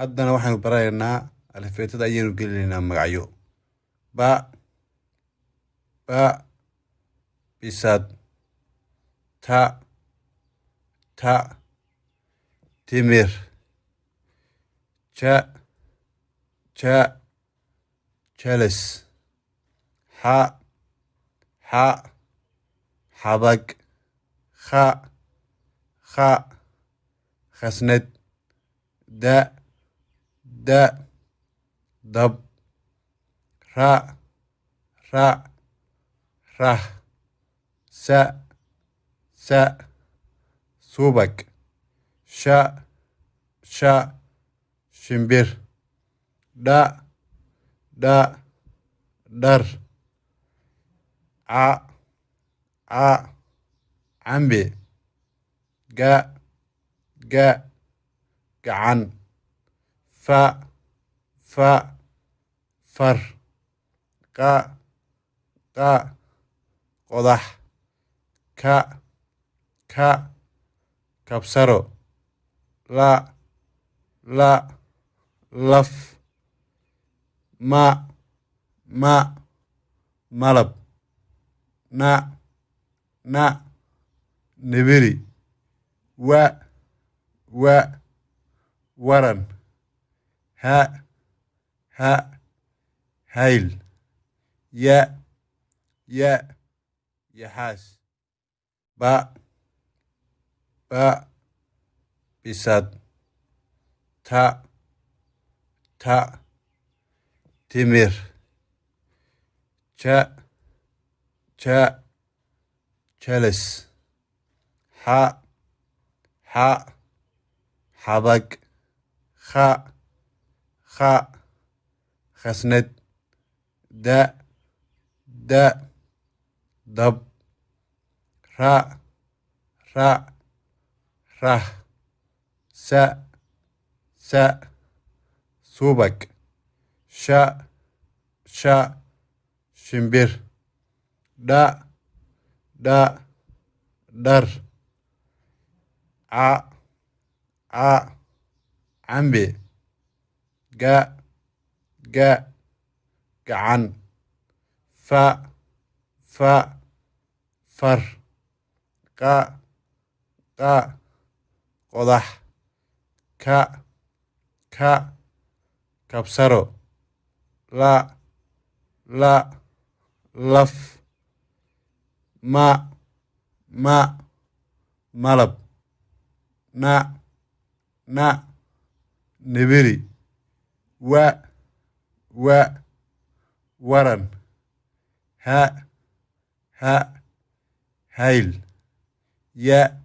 haddana waxaanu baraynaa alifbeetada ayaynu gelinaynaa magacyo. ba bisad, ta timir, ja jalis, xa xabag, kha khasnad, da dab, ra rah, sa subag, sha shimbir, da dhar, ca cambe, ga gacan, fa far, qa qodax, ka kabsaro, la laf, ma malab, na nibiri, wa waran, ha hayl, ya yaxaas, ba bisad, ta timir, ja jalis, xa xabag, kha khasnad, da dab, ra rah, sa subag, sha shimbir, da dhar, ca cambe, ga gacan, fa far, qa qodax, ka kabsaro, la laf, ma malab, na nibiri, wa waran, ha hayl, ya